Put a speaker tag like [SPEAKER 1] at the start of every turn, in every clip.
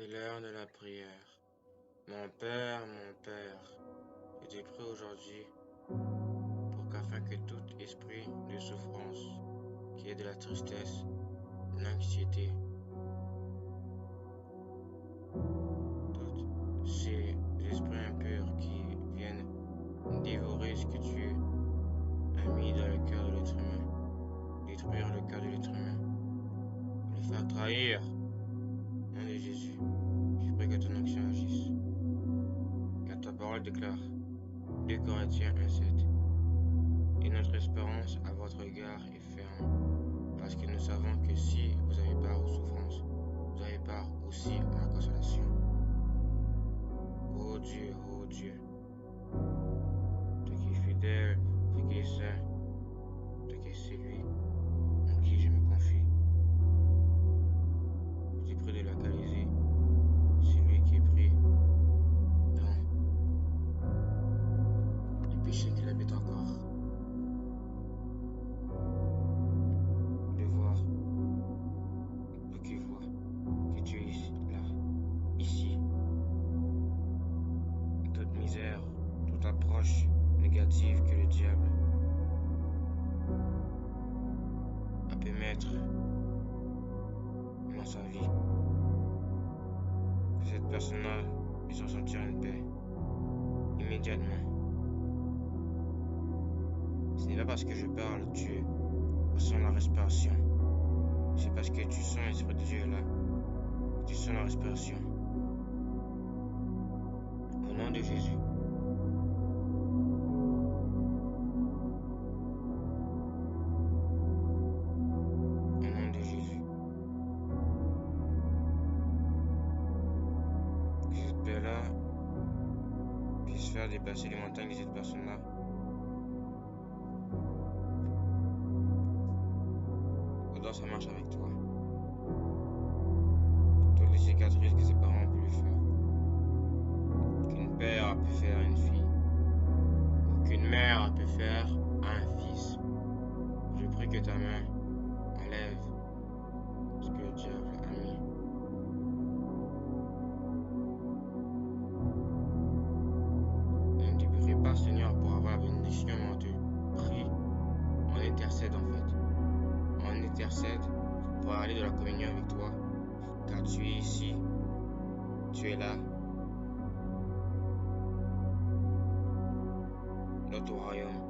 [SPEAKER 1] C'est l'heure de la prière. Mon Père, je te prie aujourd'hui pour qu'afin que tout esprit de souffrance, qui est de la tristesse, de l'anxiété, tous ces esprits impurs qui viennent dévorer ce que tu as mis dans le cœur de l'être humain, détruire le cœur de l'être humain, le faire trahir, au nom de Jésus, je prie que ton action agisse. Car ta parole déclare 2 Corinthiens 1,7. Et notre espérance à votre égard est ferme, parce que nous savons que si vous avez part aux souffrances, vous avez part aussi à la consolation. Oh Dieu, toi qui es fidèle, toi qui es saint, toi qui es celui en qui je me confie. Je te prie de localiser celui qui est pris dans les péchés qu'il habite encore. De voir, qui voit que tu es là, ici. Toute misère, toute approche négative que le diable a pu mettre dans sa vie, que cette personne-là puisse ressentir une paix immédiatement. Ce n'est pas parce que je parle, tu ressens la respiration. C'est parce que tu sens l'Esprit de Dieu là, que tu sens la respiration. Au nom de Jésus. Au nom de Jésus. Que cette paix-là puisse faire dépasser les montagnes de cette personne-là. Dans sa marche avec toi. Toutes les cicatrices que ses parents ont pu lui faire. Qu'une père a pu faire à une fille. Ou qu'une mère a pu faire à un fils. Je prie que ta main enlève ce que le diable a mis. Et ne te prie pas, Seigneur, pour avoir la bénédiction, mais on te prie, on intercède en fait. On intercède pour aller de la communion avec toi, car tu es ici, tu es là, dans ton royaume,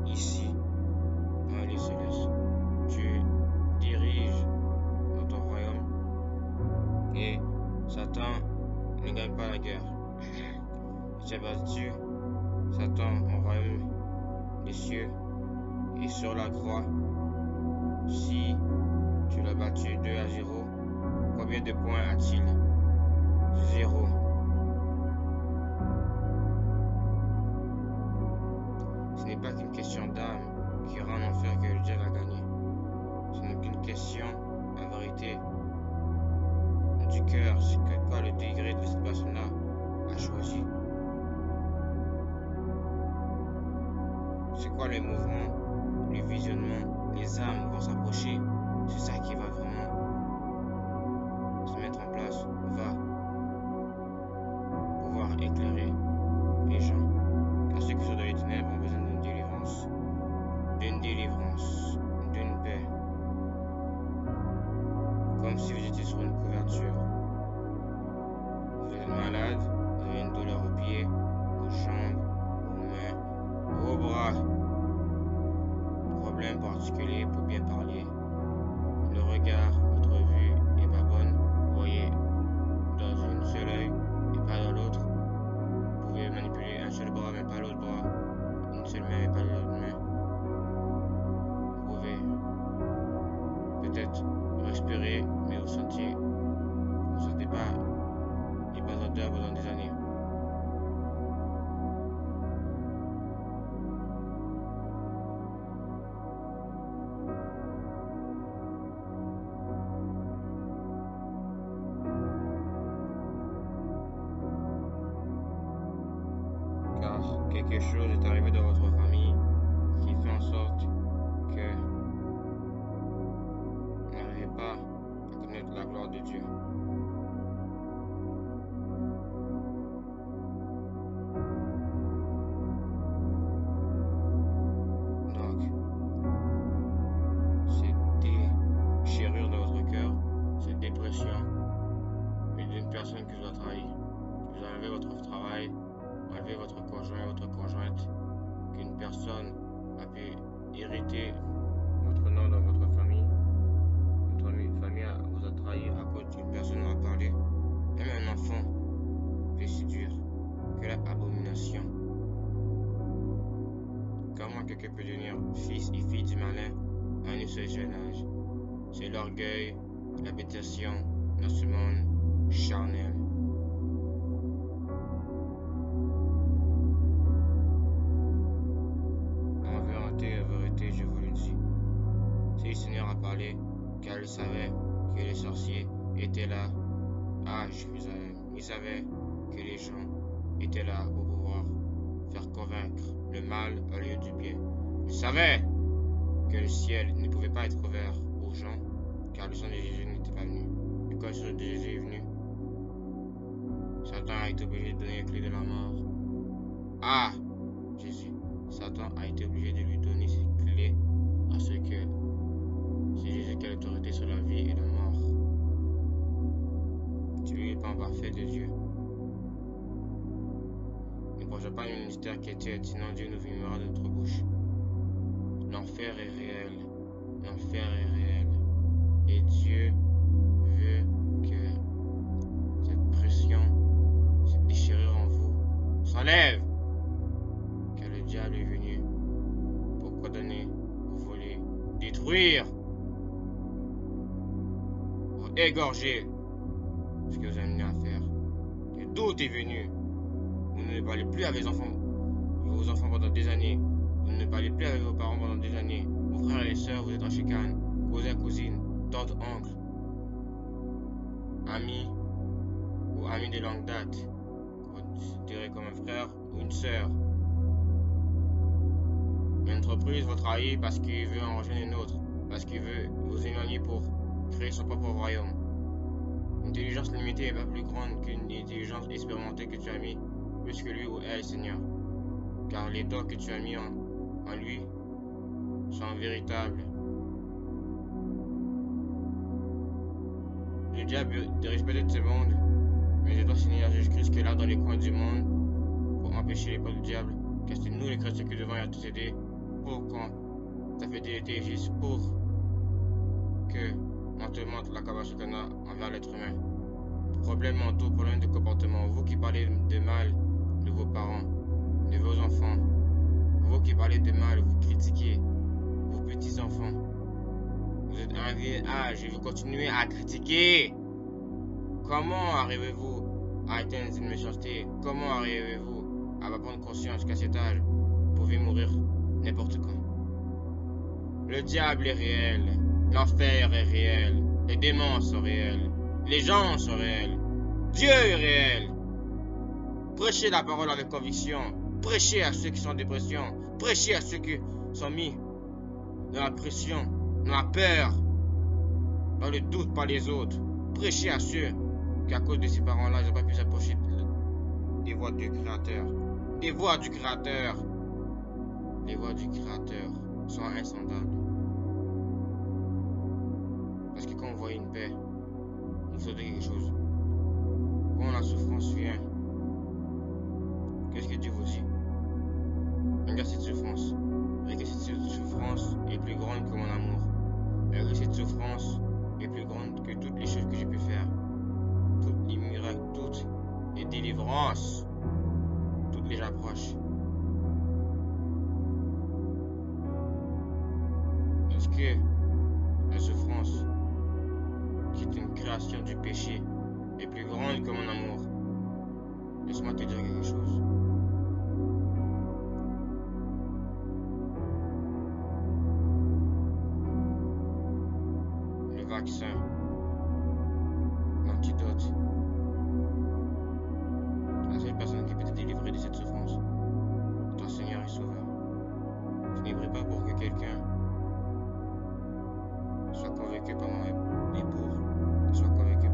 [SPEAKER 1] ici, dans les célestes. Tu diriges dans ton royaume et Satan ne gagne pas la guerre. Tu as battu Satan au royaume des cieux et sur la croix. Si tu l'as battu 2-0, combien de points a-t-il? 0. Ce n'est pas qu'une question d'âme qui ira en enfer que le diable a gagné. Ce n'est qu'une question, en vérité, du cœur. C'est quoi le degré de cette personne-là a choisi. C'est quoi les mouvements, les visionnements, les âmes vont s'approcher. C'est ça qui va vraiment se mettre en place, va pouvoir éclairer les gens. Car ceux qui sont dans les ténèbres ont besoin d'une délivrance, d'une paix. Comme si vous étiez sur une couverture. Vous êtes malade, vous avez une douleur aux pieds, aux jambes, aux mains, aux bras. Problème particulier pour bien parler. Le regard, votre vue est pas bonne. Vous voyez dans une seule œil et pas dans l'autre. Vous pouvez manipuler un seul bras mais pas l'autre bras. Une seule main mais pas l'autre main. Vous pouvez peut-être respirer mais vous sentez pas les bonnes odeurs pendant des années. Car quelque chose est arrivé dans votre famille qui fait en sorte que vous n'arrivez pas de Dieu. Donc, cette déchirure de votre cœur, cette dépression, d'une personne qui vous a trahi, qui vous a enlevé votre travail, enlevé votre conjoint, votre conjointe, qu'une personne a pu hériter votre nom dans votre famille, votre famille vous a trahi à cause d'une personne m'a parlé, même un enfant peut séduire, quelle abomination. Comment quelqu'un peut devenir fils et fille du malin à un seul jeune âge? C'est l'orgueil, l'habitation dans ce monde charnel. En vérité, je vous le dis, si le Seigneur a parlé, car il savait que les sorciers étaient là à Jérusalem. Il savait que les gens étaient là pour pouvoir faire convaincre le mal au lieu du bien. Il savait que le ciel ne pouvait pas être ouvert aux gens, car le sang de Jésus n'était pas venu. Et quand le sang de Jésus est venu, Satan a été obligé de donner les clés de la mort à Jésus. Satan a été obligé de lui donner ses clés à ce que c'est Jésus qui a l'autorité sur la vie et la mort. Tu es le plan parfait de Dieu. Ne projet pas un ministère qui est tiède, sinon Dieu nous vimera de notre bouche. L'enfer est réel. L'enfer est réel. Et Dieu veut que cette pression, cette déchirure en vous s'enlève. Car le diable est venu pour condamner, pour voler, détruire, pour égorger ce que vous avez amené à faire. Le doute est venu. Vous ne parlez plus avec vos enfants pendant des années. Vous ne parlez plus avec vos parents pendant des années. Vos frères et sœurs, vous êtes en chicane. Cousins, cousines, tantes, oncles, amis ou amis de longue date. Vous direz comme un frère ou une sœur. Une entreprise vous trahit parce qu'il veut en rejoindre une autre. Parce qu'il veut vous éloigner pour créer son propre royaume. L'intelligence limitée est pas plus grande qu'une intelligence expérimentée que tu as mis plus que lui ou elle, Seigneur. Car les dons que tu as mis en lui sont véritables. Le diable dirige peut-être ce monde, mais je dois Seigneur Jésus-Christ qui est là dans les coins du monde pour empêcher les pas du diable. Car c'est nous les chrétiens qui devons y tous aider pour quand ta fidélité existe, pour que on te montre la capacité qu'on a envers l'être humain. Problèmes mentaux, problèmes de comportement. Vous qui parlez de mal de vos parents, de vos enfants. Vous qui parlez de mal, vous critiquez vos petits-enfants. Vous êtes à un vieil âge et vous continuez à critiquer. Comment arrivez-vous à atteindre une méchanceté? Comment arrivez-vous à prendre conscience qu'à cet âge, vous pouvez mourir n'importe quand? Le diable est réel. L'enfer est réel. Les démons sont réels. Les gens sont réels. Dieu est réel. Prêchez la parole avec conviction. Prêchez à ceux qui sont en dépression. Prêchez à ceux qui sont mis dans la pression, dans la peur, dans le doute par les autres. Prêchez à ceux qui, à cause de ces parents-là, ils n'ont pas pu s'approcher des voies du Créateur. Des voies du Créateur. Les voies du Créateur sont insondables. Parce que quand on voit une paix, il faut dire quelque chose. Quand la souffrance vient, qu'est-ce que Dieu vous dit? Regarde cette souffrance. Regarde cette souffrance est plus grande que mon amour. Regarde cette souffrance est plus grande que toutes les choses que j'ai pu faire. Toutes les miracles, toutes les délivrances, toutes les approches. Est-ce que la souffrance, qui est une création du péché, est plus grande que mon amour? Laisse-moi te dire quelque chose. Le vaccin, l'antidote, la seule personne qui peut te délivrer de cette souffrance, ton Seigneur et Sauveur. Je ne prie pas pour que quelqu'un soit convaincu par moi, mais pour qu'il soit convaincu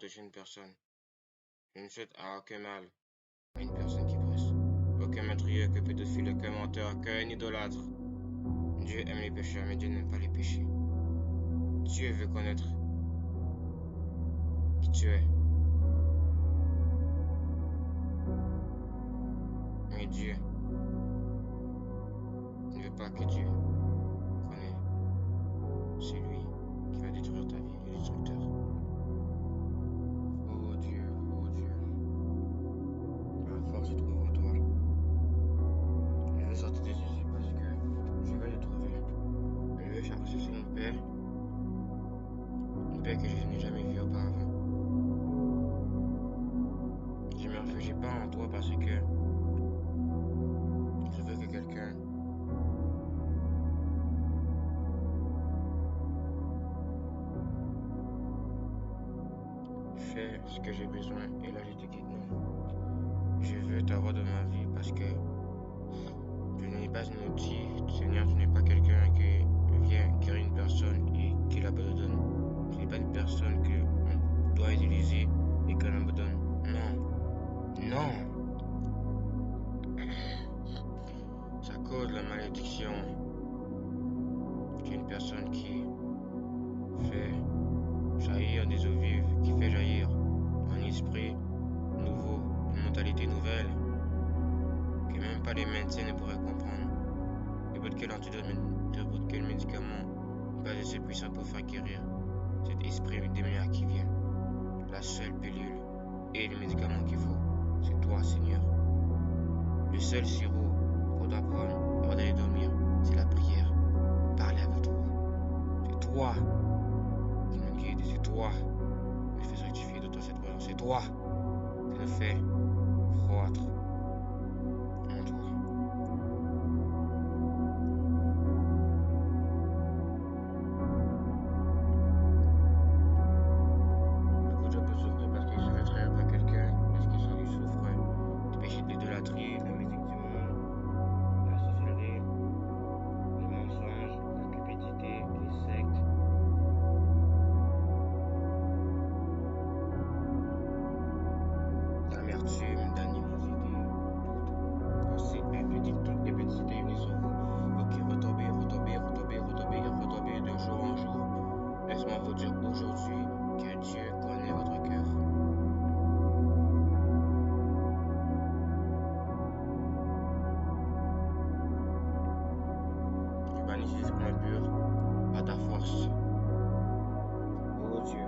[SPEAKER 1] toucher une personne. Je ne souhaite aucun mal à une personne qui presse. Aucun meurtrier, que pédophile, aucun menteur, qu'un idolâtre. Dieu aime les pécheurs, mais Dieu n'aime pas les péchés. Dieu veut connaître qui tu es. Mais Dieu ne veut pas que Dieu connaisse. C'est lui qui va détruire ta vie, le destructeur. Oh Dieu, ma force se trouve en toi. Je vais sortir des yeux parce que je vais le trouver. Je vais chercher sur une paix que je n'ai jamais vue auparavant. Je ne me réfugie pas en toi parce que je veux que quelqu'un fait ce que j'ai besoin et là je te quitte. Non. Je veux t'avoir dans ma vie parce que je n'ai pas un outil, Seigneur, tu n'es pas quelqu'un qui vient guérir une personne et qui l'abandonne. Tu n'es pas une personne que on doit utiliser et qu'on abandonne. Non. Non. Ça cause la malédiction. Tu es une personne qui fait jaillir des eaux vives, qui fait jaillir un esprit nouveau, une mentalité nouvelle, que même pas les médecins ne pourraient comprendre. N'importe quel antidote, n'importe quel médicament n'est pas assez puissant pour faire guérir cet esprit démoniaque qui vient. La seule pilule et le médicament qu'il faut, c'est toi, Seigneur. Le seul sirop qu'on doit prendre avant d'aller dormir, c'est la prière. Parler avec toi. C'est toi qui nous guide, c'est toi qui nous fait rectifier de toi cette voix. C'est toi qui nous fait croître en toi. Le couteau peut souffrir parce qu'il se fait trahir par quelqu'un, parce qu'il souffre du péché de l'idolâtrie, la musique du monde, la sorcellerie, le mensonge, la cupidité, les sectes. L'amertume, l'animosité, toutes les petites idées venues sur vous. Ok, retomber de jour en jour. Laisse-moi vous dire aujourd'hui que Dieu connaît votre cœur. Je bannis ces esprits impurs par ta force. Oh Dieu.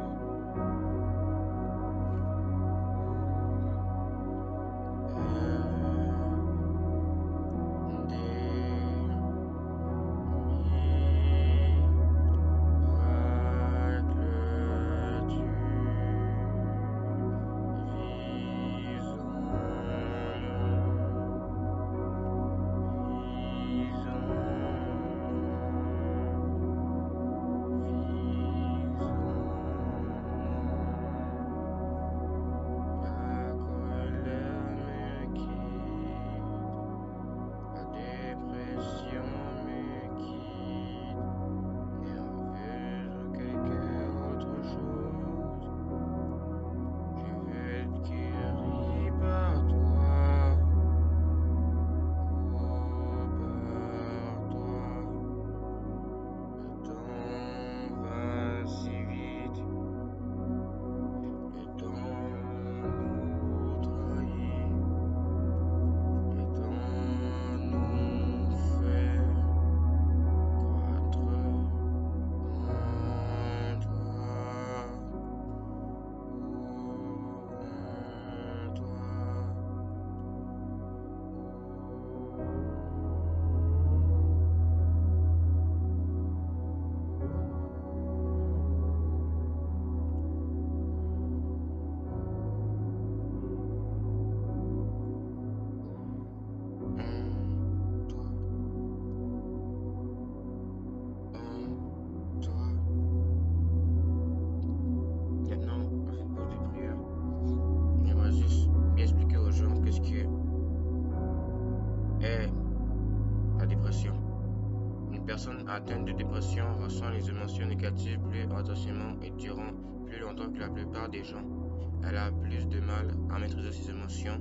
[SPEAKER 1] personne atteinte de dépression ressent les émotions négatives plus intensément et durant plus longtemps que la plupart des gens. elle a plus de mal à maîtriser ses émotions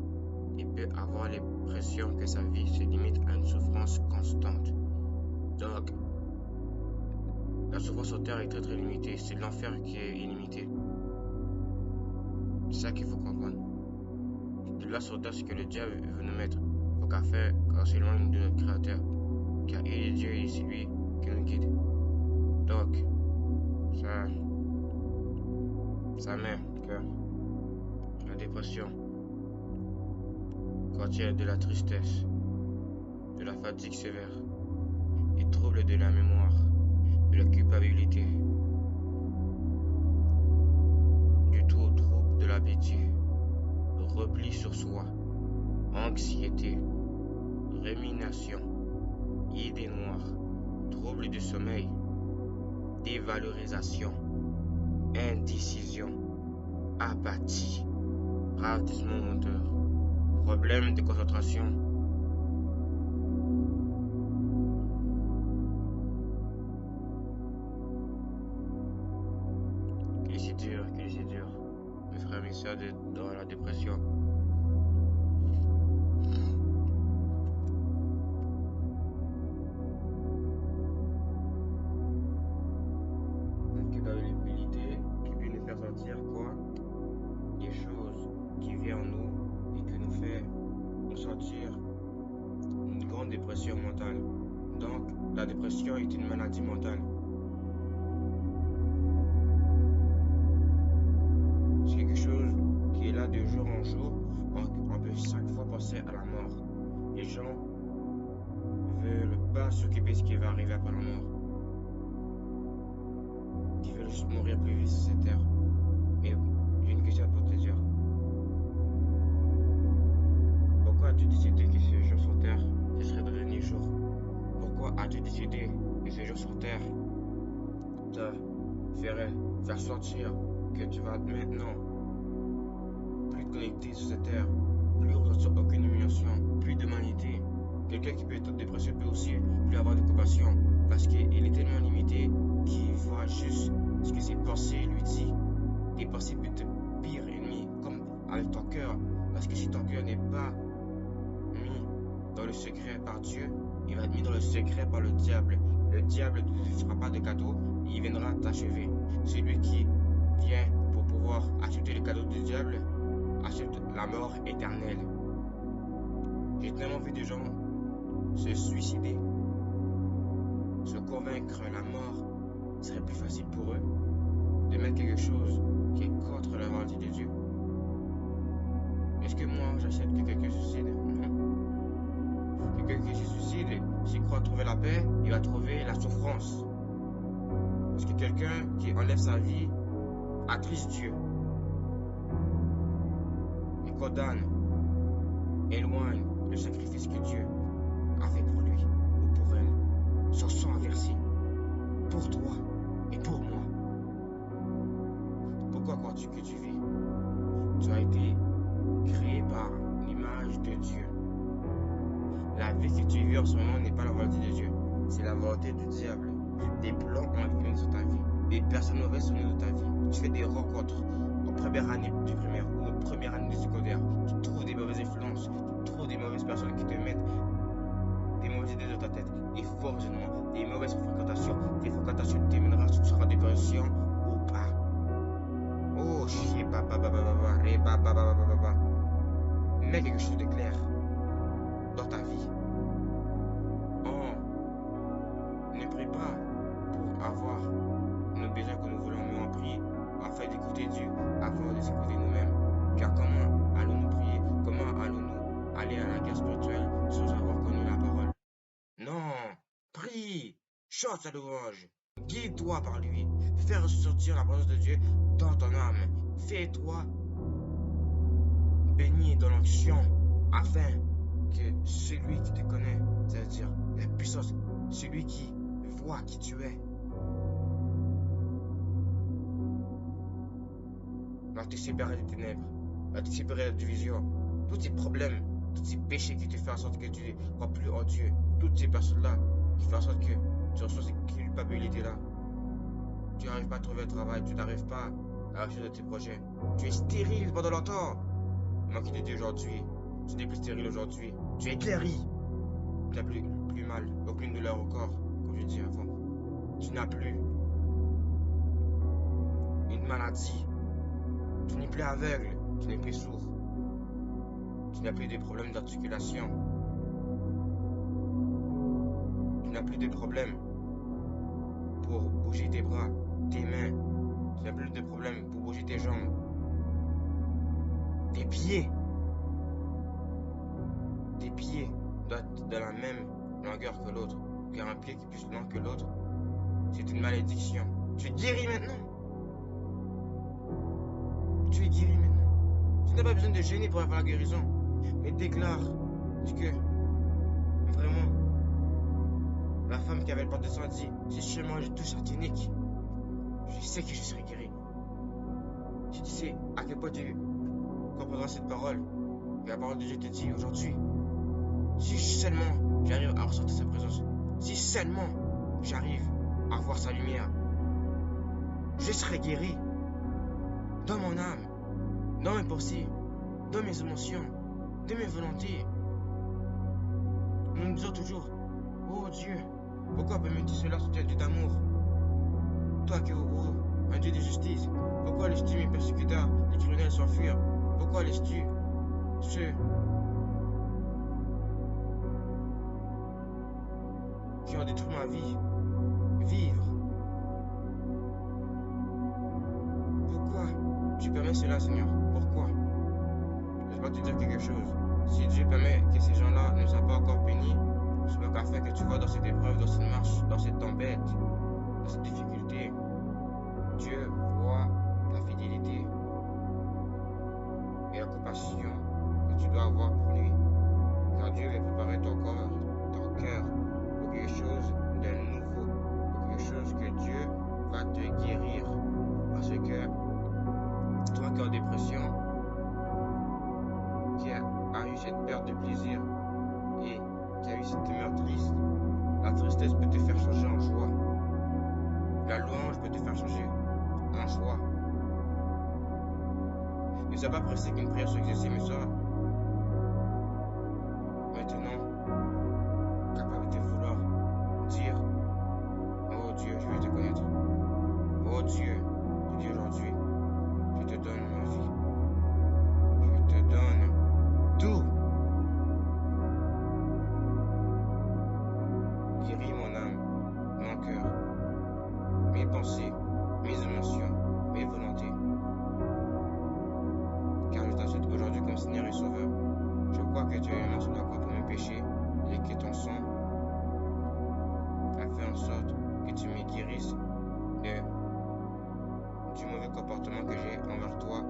[SPEAKER 1] et peut avoir l'impression que sa vie se limite à une souffrance constante. Donc, la souffrance sur Terre est très limitée. C'est l'enfer qui est illimité. C'est ça qu'il faut comprendre. De là sur Terre, c'est que le diable veut nous mettre. Faut qu'à faire, qu'on s'éloigne de notre Créateur. Car il est Dieu et c'est lui qui nous guide. Donc, ça même que la dépression contient de la tristesse, de la fatigue sévère, des troubles de la mémoire, de la culpabilité, du trouble de l'appétit, repli sur soi, anxiété, rumination, idées noires, troubles du sommeil, dévalorisation, indécision, apathie, ralentissement moteur, problème de concentration, qu'il est dur, mes frères et sœurs dans la dépression. Une culpabilité qui peut nous faire sentir quoi? Des choses qui viennent en nous et qui nous fait nous sentir une grande dépression mentale. Donc, la dépression est une maladie mentale. C'est quelque chose qui est là de jour en jour. On peut chaque fois penser à la mort. Les gens veulent pas s'occuper de ce qui va arriver après la mort. Ils veulent juste mourir plus vite sur cette terre. Mais j'ai une question pour te dire. Pourquoi as-tu décidé que ce jour sur terre, ce serait le dernier jour? Pourquoi as-tu décidé que ce jour sur terre te ferait faire sentir que tu vas maintenant plus te connecter sur cette terre, plus ressentir aucune émulation, plus d'humanité? Quelqu'un qui peut être en dépression peut aussi plus avoir de compassion parce qu'il est tellement limité qu'il voit juste ce que ses pensées lui disent. Tes pensées peuvent être pire ennemi, comme avec ton cœur, parce que si ton cœur n'est pas mis dans le secret par Dieu, il va être mis dans le secret par le diable. Le diable ne te fera pas de cadeau, il viendra t'achever. Celui qui vient pour pouvoir acheter le cadeau du diable achète la mort éternelle. J'ai tellement vu des gens se suicider, se convaincre la mort serait plus facile pour eux de mettre quelque chose qui est contre la volonté de Dieu. Est-ce que moi j'accepte que quelqu'un se suicide? Non. Que quelqu'un se suicide, s'il croit trouver la paix, il va trouver la souffrance. Parce que quelqu'un qui enlève sa vie attriste Dieu. Il condamne, éloigne le sacrifice que Dieu a fait pour lui ou pour elle. Son sang a versé pour toi et pour moi. Pourquoi crois-tu que tu vis? Tu as été créé par l'image de Dieu. La vie que tu vis en ce moment n'est pas la volonté de Dieu, c'est la volonté du diable. Des plans ont été mis sur ta vie. Des personnes mauvaises sont venues dans ta vie. Tu fais des rencontres en première année du primaire ou en première année du secondaire. Tu trouves des mauvaises influences, tu trouves des mauvaises personnes qui te mettent des mauvaises idées dans ta tête, des faux raisonnements, des mauvaises fréquentations. Des fréquentations te mènera, tu seras en dépression ou pas. Oh, chier, mets quelque chose de clair dans ta vie. On ne prie pas pour avoir nos besoins que nous voulons, mais on prie afin d'écouter Dieu avant de s'écouter nous-mêmes. Car comment allons-nous prier? Comment allons-nous aller à la guerre spirituelle sans avoir connu la parole? Non, prie, chante sa louange, guide-toi par lui, fais ressortir la présence de Dieu dans ton âme, fais-toi baigner dans l'onction afin que celui qui te connaît, c'est-à-dire la puissance, celui qui voit qui tu es, va te séparer des ténèbres, va te séparer de la division, tous ces problèmes, tous ces péchés qui te font en sorte que tu ne crois plus en Dieu, toutes ces personnes-là qui font en sorte que tu ressens cette culpabilité-là. Tu n'arrives pas à trouver un travail, tu n'arrives pas à la recherche de tes projets. Tu es stérile pendant longtemps. Moi qui t'ai dit aujourd'hui, tu n'es plus stérile aujourd'hui. Tu es guéri. Tu n'as plus mal, aucune douleur au corps, comme je disais avant. Tu n'as plus une maladie. Tu n'es plus aveugle. Tu n'es plus sourd. Tu n'as plus de problèmes d'articulation. Tu n'as plus de problèmes pour bouger tes bras, tes mains. Tu n'as plus de problèmes pour bouger tes jambes. Tes pieds. Tes pieds doivent être de la même longueur que l'autre. Car un pied qui est plus long que l'autre, c'est une malédiction. Tu es guéri maintenant. Tu es guéri maintenant. Tu n'as pas besoin de gêner pour avoir la guérison. Mais déclare que vraiment, la femme qui avait le porte de sang dit, si seulement je touche à Tunique, je sais que je serai guéri. Si tu sais à quel point tu comprendras cette parole, que la parole de Dieu te dit aujourd'hui, si seulement j'arrive à ressentir sa présence, si seulement j'arrive à voir sa lumière, je serai guéri dans mon âme, dans mes pensées, dans mes émotions, dans mes volontés. Nous nous disons toujours, oh Dieu, pourquoi permets-tu cela sur tes Dieu d'amour? Toi qui es un Dieu de justice, pourquoi laisses-tu mes persécuteurs, les criminels s'enfuir? Pourquoi laisses-tu ceux qui ont détruit ma vie vivre? Pourquoi tu permets cela, Seigneur? Pourquoi? Laisse-moi te dire quelque chose. Si Dieu permet que ces gens-là ne soient pas encore bénis, je veux qu'afin que tu vois dans cette épreuve, dans cette marche, dans cette tempête, dans cette difficulté, Dieu voit ta fidélité et la compassion que tu dois avoir pour lui. Car Dieu va préparer ton corps, ton cœur pour quelque chose de nouveau, pour quelque chose que Dieu va te guérir. Parce que toi qui es en dépression, qui a eu cette perte de plaisir et qui a eu cette humeur triste, la tristesse peut te faire changer en joie. La louange peut te faire changer en joie. Ne sois pas pressé qu'une prière soit exaucée, mais sois maintenant capable de vouloir dire, oh Dieu, je veux te connaître. Oh Dieu, je dis aujourd'hui, je te donne ma vie. Je te donne tout. Guéris mon âme, mon cœur, mes pensées, mes émotions, mes volontés. Car je t'achète aujourd'hui comme Seigneur et Sauveur. Je crois que tu es mort sur la croix pour mes péchés et que ton sang a fait en sorte que tu me guérisses du mauvais comportement que j'ai envers toi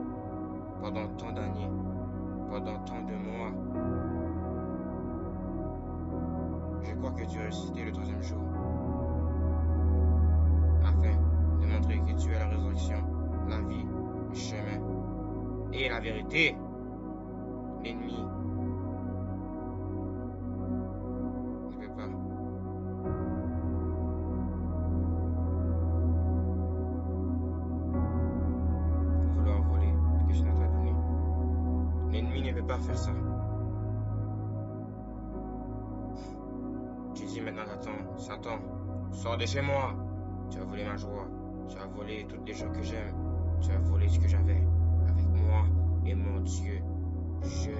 [SPEAKER 1] pendant tant d'années, pendant tant de mois. Je crois que tu as ressuscité le troisième jour afin de montrer que tu es la résurrection, la vie, le chemin et la vérité. L'ennemi ne peut pas vouloir voler ce que je n'ai pas donné. L'ennemi ne peut pas faire ça. Je dis maintenant, Satan, sors de chez moi. Tu as volé ma joie. Tu as volé toutes les gens que j'aime. Tu as volé ce que j'avais avec moi et mon Dieu. Je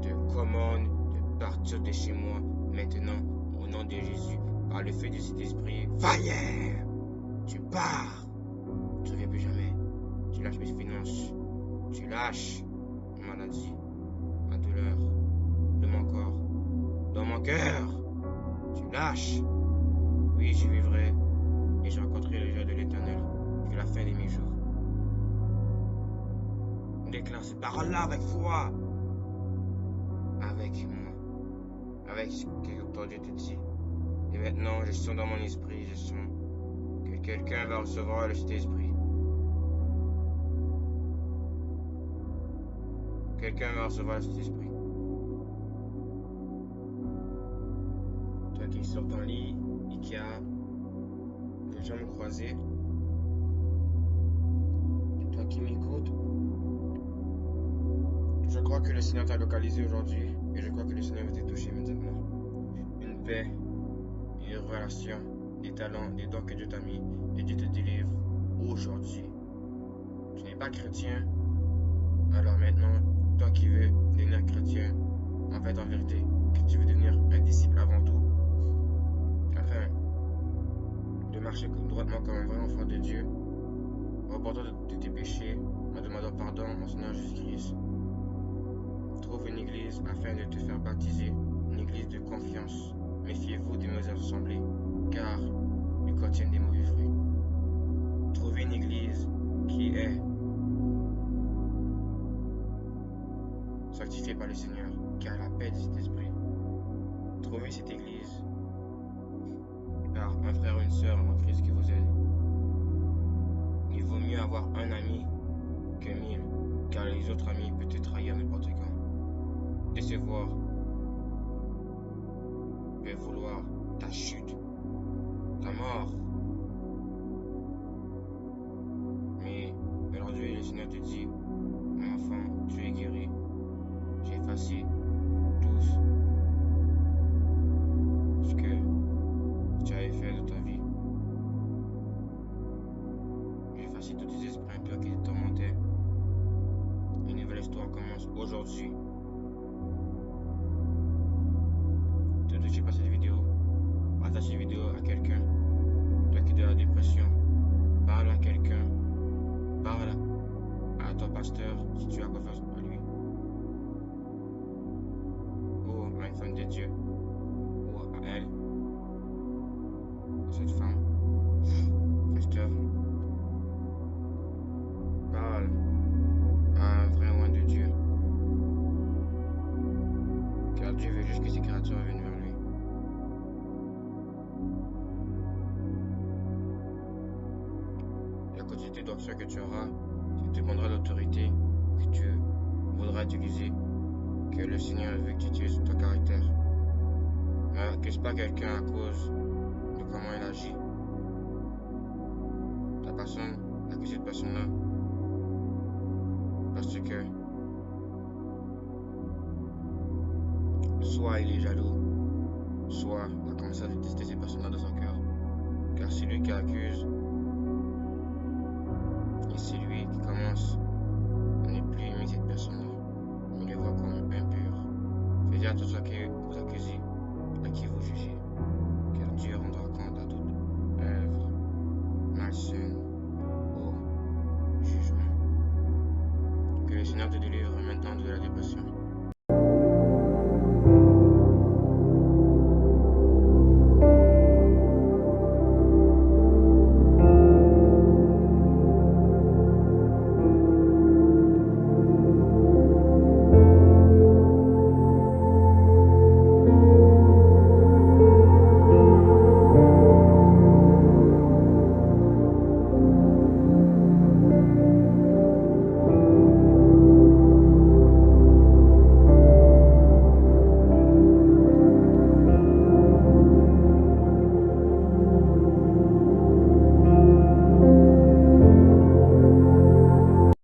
[SPEAKER 1] te commande de partir de chez moi maintenant au nom de Jésus par le feu du Saint-Esprit. Fire! Tu pars. Tu ne reviens plus jamais. Tu lâches mes finances. Tu lâches ma maladie, ma douleur de mon corps, dans mon cœur. Tu lâches. Oui, je vivrai et je rencontrerai le jour de l'Éternel jusqu'à la fin de mes jours. On déclare ces paroles-là avec foi, avec moi, avec ce que ton Dieu te dit. Et maintenant, je sens dans mon esprit, je sens que quelqu'un va recevoir le Saint-Esprit. Quelqu'un va recevoir le Saint-Esprit. Toi qui es sur ton lit et qui a les jambes croisées, toi toi qui m'écoutes, je crois que le Seigneur t'a localisé aujourd'hui et je crois que le Seigneur va te toucher immédiatement. Une paix, une relation, des talents, des dons que Dieu t'a mis et Dieu te délivre aujourd'hui. Tu n'es pas chrétien, alors maintenant, toi qui veux devenir chrétien, en fait, en vérité, que tu veux devenir un disciple avant tout, afin de marcher droitement comme un vrai enfant de Dieu, repentant de tes péchés, en demandant pardon au Seigneur Jésus-Christ. Trouve une église afin de te faire baptiser, une église de confiance. Méfiez-vous des mauvaises assemblées, car elles contiennent des mauvais fruits. Trouvez une église qui est sanctifiée par le Seigneur, qui a la paix de cet esprit. Trouvez cette église par un frère ou une sœur en Christ qui vous aide. Il vaut mieux avoir un ami que 1000, car les autres amis peuvent te trahir n'importe quand. Décevoir, peuvent vouloir ta chute, ta mort. Mais aujourd'hui, le Seigneur te dit, mon enfant, tu es guéri. J'ai effacé tout ce que tu avais fait de ta vie. J'ai effacé tous tes esprits impurs qui te tourmentaient. Une nouvelle histoire commence aujourd'hui. Ne touchez pas cette vidéo. Partage cette vidéo à quelqu'un. Toi qui es de la dépression, parle à quelqu'un. Parle à ton pasteur si tu as confiance en lui. Ou à une femme de Dieu. Ou à elle. Cette femme. Pasteur. Parle à un vrai roi de Dieu. Car Dieu veut juste que ses créatures viennent vers lui. La quantité d'options que tu auras, ça dépendra de l'autorité que tu voudras utiliser, que le Seigneur veut que tu utilises ton caractère. N'accuse pas quelqu'un à cause de comment il agit. Ta personne, accuse cette personne-là parce que soit il est jaloux, soit il a commencé à détester ces personnes-là dans son cœur. Car c'est lui qui accuse et c'est lui qui commence à ne plus aimer cette personne-là. Il le voit comme impur. Faites attention à qui vous accusez, à qui vous jugez, car Dieu rendra compte à toute œuvre malsaine.